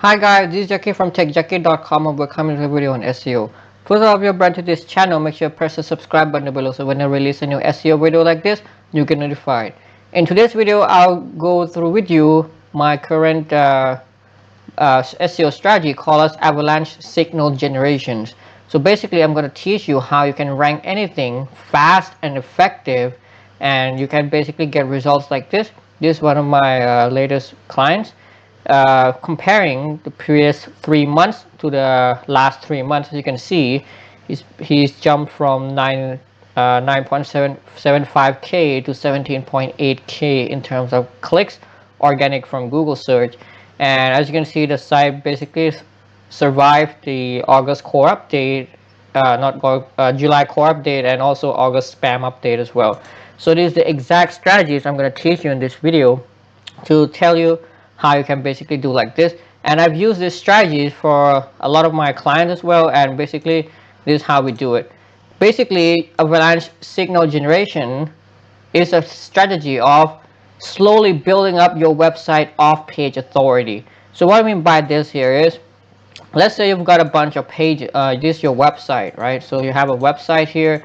Hi guys, this is Jackie from techjackie.com and welcome to a video on SEO. First of all, if you're brand to this channel, make sure you press the subscribe button below so when I release a new SEO video like this, you get notified. In today's video, I'll go through with you my current SEO strategy called as Avalanche Signal Generations. So basically, I'm going to teach you how you can rank anything fast and effective, and you can basically get results like this. This is one of my latest clients. Comparing the previous 3 months to the last 3 months, as you can see, he's jumped from 9.775k to 17.8k in terms of clicks, organic from Google search. And as you can see, the site basically survived the August core update, July core update, and also August spam update as well. So these are the exact strategies I'm going to teach you in this video to tell you how you can basically do like this. And I've used this strategy for a lot of my clients as well, and basically this is how we do it. Basically, Avalanche Signal Generation is a strategy of slowly building up your website off-page authority. So what I mean by this here is, let's say you've got a bunch of pages, this is your website, right? So you have a website here.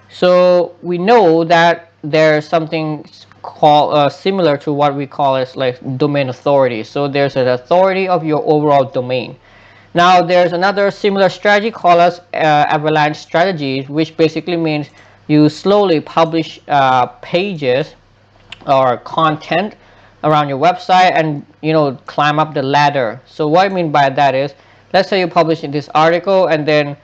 So we know that there's something called similar to what we call as like domain authority. So there's an authority of your overall domain. Now there's another similar strategy called as avalanche strategies, which basically means you slowly publish pages or content around your website and climb up the ladder. So what I mean by that is, let's say you publish this article, and then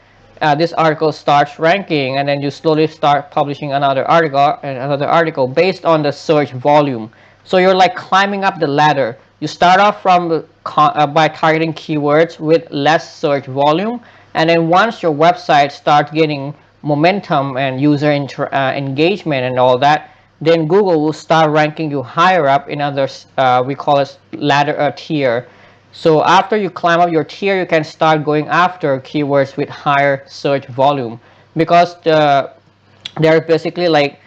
this article starts ranking, and then you slowly start publishing another article based on the search volume. So you're like climbing up the ladder. You start off from by targeting keywords with less search volume, and then once your website starts getting momentum and user engagement and all that, then Google will start ranking you higher up in others. We call it ladder tier. So after you climb up your tier, you can start going after keywords with higher search volume, because they're basically like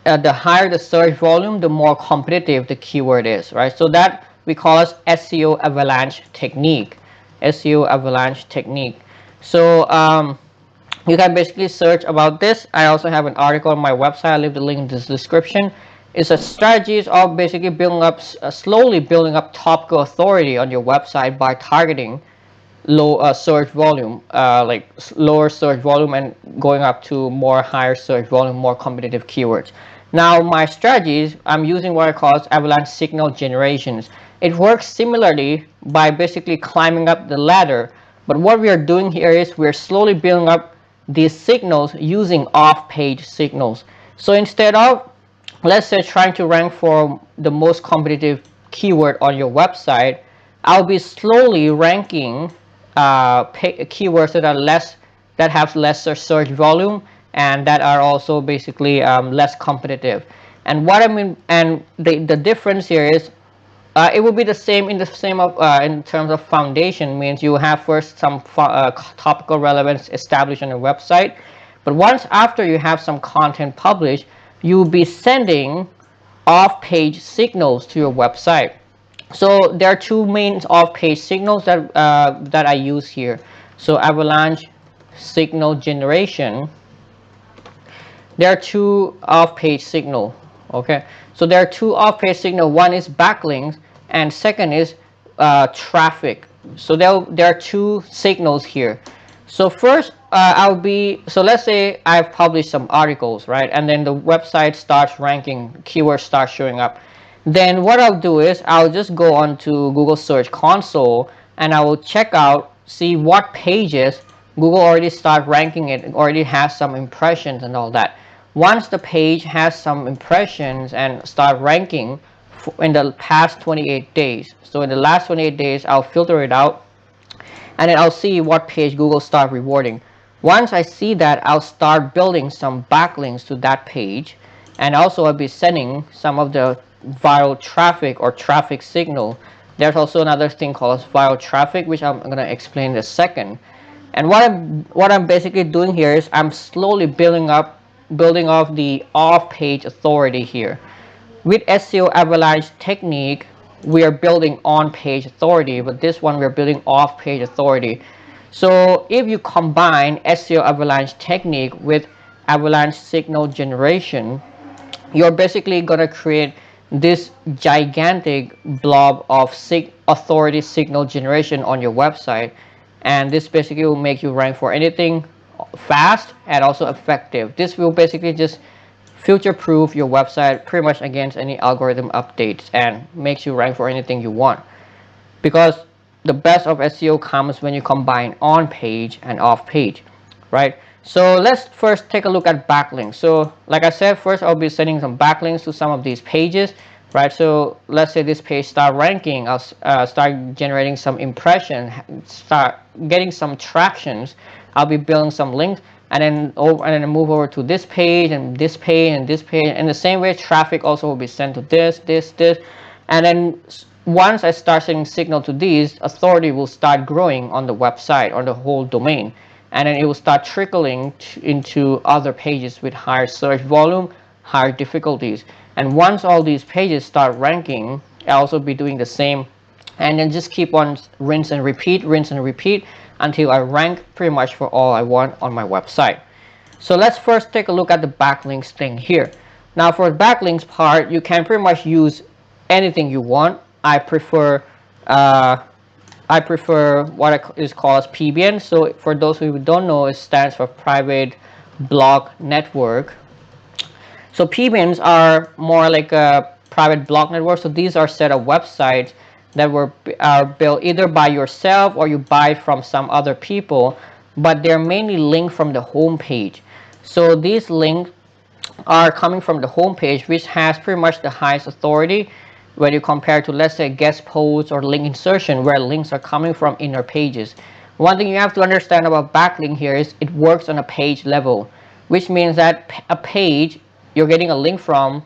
the higher the search volume, the more competitive the keyword is, right? So that we call as SEO avalanche technique. SEO avalanche technique. So you can basically search about this. I also have an article on my website. I'll leave the link in this description. It's a strategies of basically building up, slowly building up topical authority on your website by targeting low search volume, like lower search volume, and going up to more higher search volume, more competitive keywords. Now my strategies, I'm using what I call Avalanche Signal Generations. It works similarly by basically climbing up the ladder, but what we are doing here is we're slowly building up these signals using off-page signals. So instead of, let's say, trying to rank for the most competitive keyword on your website, I'll be slowly ranking keywords that have lesser search volume and that are also basically less competitive. And what I mean, and the difference here is, it will be the same in terms of foundation. Means you have first some topical relevance established on your website, but once after you have some content published, you'll be sending off-page signals to your website. So there are two main off-page signals that I use here. So Avalanche Signal Generation, there are two off-page signal. Okay, so there are two off-page signal. One is backlinks, and second is traffic. So there are two signals here. So first, so let's say I've published some articles, right? And then the website starts ranking, keywords start showing up. Then what I'll do is I'll just go on to Google Search Console, and I will check out, see what pages Google already start ranking it, already has some impressions and all that. Once the page has some impressions and start ranking in the past 28 days, so in the last 28 days, I'll filter it out, and then I'll see what page Google start rewarding. Once I see that, I'll start building some backlinks to that page, and also I'll be sending some of the viral traffic or traffic signal. There's also another thing called viral traffic, which I'm going to explain in a second. And what I'm basically doing here is I'm slowly building off the off-page authority here. With SEO avalanche technique, we are building on page authority, but this one we're building off page authority. So if you combine SEO avalanche technique with avalanche signal generation, you're basically going to create this gigantic blob of authority signal generation on your website, and this basically will make you rank for anything fast and also effective. This will basically just future proof your website pretty much against any algorithm updates and makes you rank for anything you want, because the best of SEO comes when you combine on page and off page, right? So let's first take a look at backlinks. So like I said, first I'll be sending some backlinks to some of these pages, right? So let's say this page start ranking, I'll start generating some impression, start getting some tractions. I'll be building some links, and then move over to this page and this page and this page. And the same way, traffic also will be sent to this, and then once I start sending signal to these, authority will start growing on the website, on the whole domain, and then it will start trickling into other pages with higher search volume, higher difficulties. And once all these pages start ranking, I'll also be doing the same, and then just keep on rinse and repeat until I rank pretty much for all I want on my website. So let's first take a look at the backlinks thing here. Now for the backlinks part, you can pretty much use anything you want. I prefer what is called as PBN. So for those who don't know, it stands for private block network. So PBNs are more like a private block network. So these are set of websites that are built either by yourself or you buy from some other people, but they're mainly linked from the home page. So these links are coming from the home page, which has pretty much the highest authority when you compare to, let's say, guest posts or link insertion, where links are coming from inner pages. One thing you have to understand about backlink here is it works on a page level, which means that a page you're getting a link from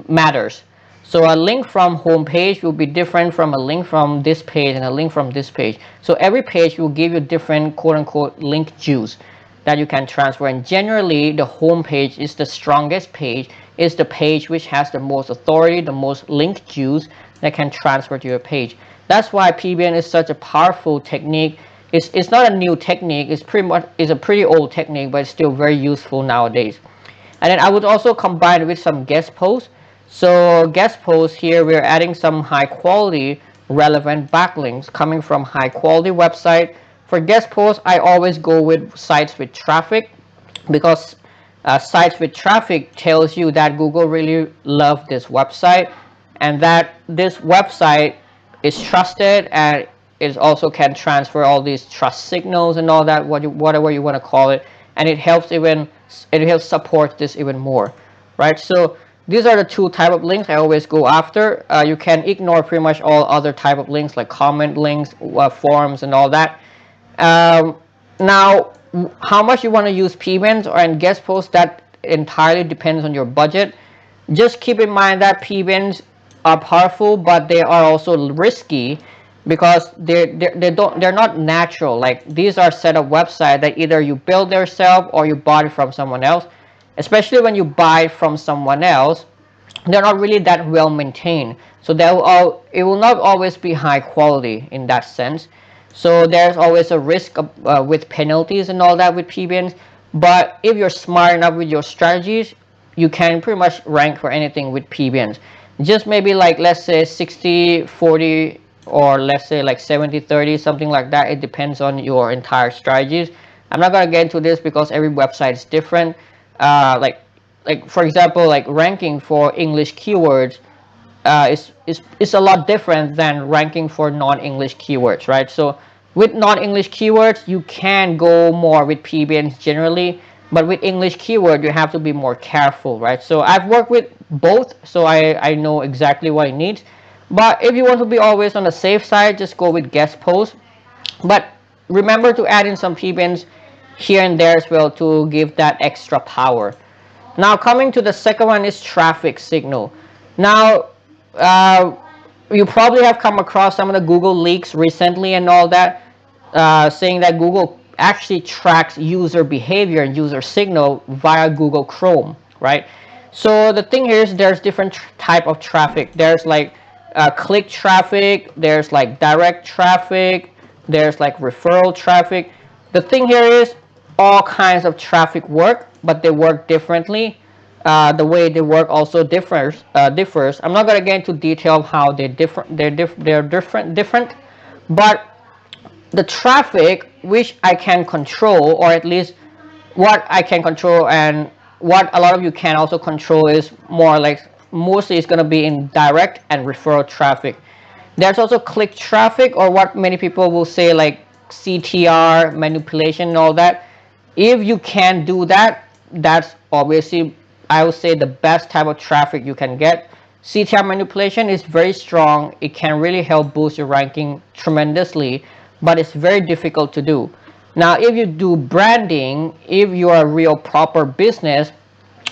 matters. So a link from home page will be different from a link from this page and a link from this page. So every page will give you different quote-unquote link juice that you can transfer. And generally, the home page is the strongest page, is the page which has the most authority, the most link juice that can transfer to your page. That's why PBN is such a powerful technique. It's not a new technique. It's a pretty old technique, but it's still very useful nowadays. And then I would also combine it with some guest posts. So guest posts here, we're adding some high quality relevant backlinks coming from high quality website. For guest posts, I always go with sites with traffic, because sites with traffic tells you that Google really loves this website and that this website is trusted, and it also can transfer all these trust signals and all that, whatever you want to call it, and it helps support this even more, right? So these are the two type of links I always go after. You can ignore pretty much all other type of links like comment links, forums, and all that. Now, how much you want to use PBNs and guest posts, that entirely depends on your budget. Just keep in mind that PBNs are powerful, but they are also risky, because they're not natural. Like, these are set up websites that either you build yourself or you bought it from someone else. Especially when you buy from someone else, they're not really that well maintained, so it will not always be high quality in that sense. So there's always a risk of, with penalties and all that with PBNs. But if you're smart enough with your strategies, you can pretty much rank for anything with PBNs. Just maybe like, let's say 60-40, or let's say like 70-30, something like that. It depends on your entire strategies. I'm not going to get into this because every website is different. Like for example, like ranking for English keywords is a lot different than ranking for non-English keywords, right? So with non-English keywords, you can go more with PBNs generally, but with English keyword, you have to be more careful, right? So I've worked with both, so I know exactly what it needs. But if you want to be always on the safe side, just go with guest posts. But remember to add in some PBNs here and there as well to give that extra power. Now coming to the second one is traffic signal. Now you probably have come across some of the Google leaks recently and all that, saying that Google actually tracks user behavior and user signal via Google Chrome, right? So the thing here is there's different type of traffic. There's like click traffic, there's like direct traffic, there's like referral traffic. The thing here is all kinds of traffic work, but they work differently. The way they work also differs. I'm not gonna get into detail of how they different. They're different, but the traffic which I can control, or at least what I can control and what a lot of you can also control, is more like mostly it's going to be in direct and referral traffic. There's also click traffic, or what many people will say like CTR manipulation and all that. If you can do that, that's obviously, I would say, the best type of traffic you can get. CTR manipulation is very strong. It can really help boost your ranking tremendously, but it's very difficult to do. Now, if you do branding, if you are a real proper business,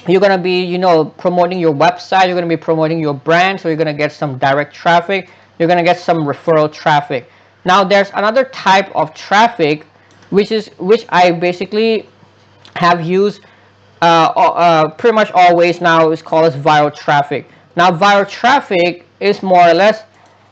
you're going to be, promoting your website, you're going to be promoting your brand, so you're going to get some direct traffic, you're going to get some referral traffic. Now, there's another type of traffic which I basically have used pretty much always now. Is called as viral traffic. Now, viral traffic is more or less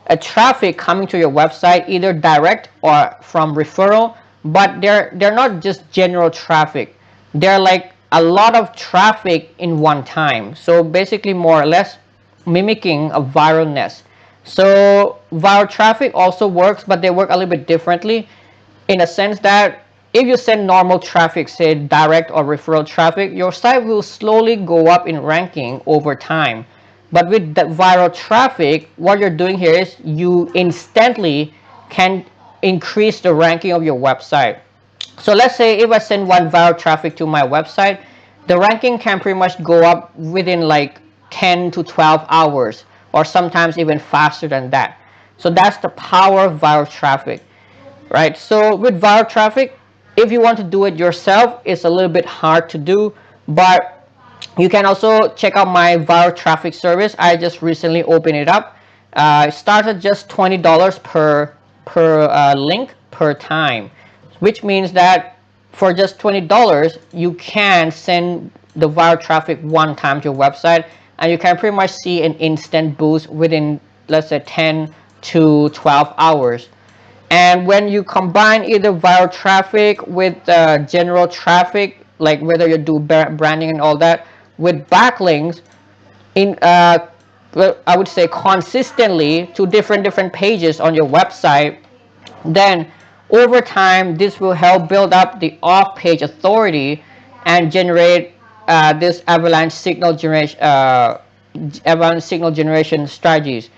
a traffic coming to your website, either direct or from referral, but they're not just general traffic. They're like a lot of traffic in one time. So basically, more or less mimicking a viralness. So viral traffic also works, but they work a little bit differently, in a sense that if you send normal traffic, say direct or referral traffic, your site will slowly go up in ranking over time. But with the viral traffic, what you're doing here is you instantly can increase the ranking of your website. So let's say if I send one viral traffic to my website, the ranking can pretty much go up within like 10 to 12 hours, or sometimes even faster than that. So that's the power of viral traffic, right? So with viral traffic, if you want to do it yourself, it's a little bit hard to do, but you can also check out my viral traffic service. I just recently opened it up. It started just $20 per link per time, which means that for just $20 you can send the viral traffic one time to your website, and you can pretty much see an instant boost within, let's say, 10 to 12 hours. And when you combine either viral traffic with general traffic, like whether you do branding and all that, with backlinks in well, I would say consistently to different pages on your website, then over time this will help build up the off-page authority and generate this avalanche signal generation strategies.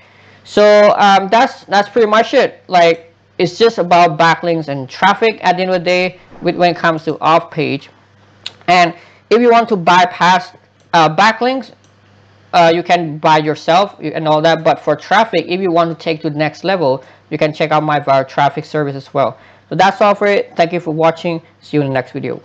So that's pretty much it. Like, it's just about backlinks and traffic at the end of the day when it comes to off page. And if you want to bypass backlinks, you can buy yourself and all that. But for traffic, if you want to take to the next level, you can check out my viral traffic service as well. So that's all for it. Thank you for watching. See you in the next video.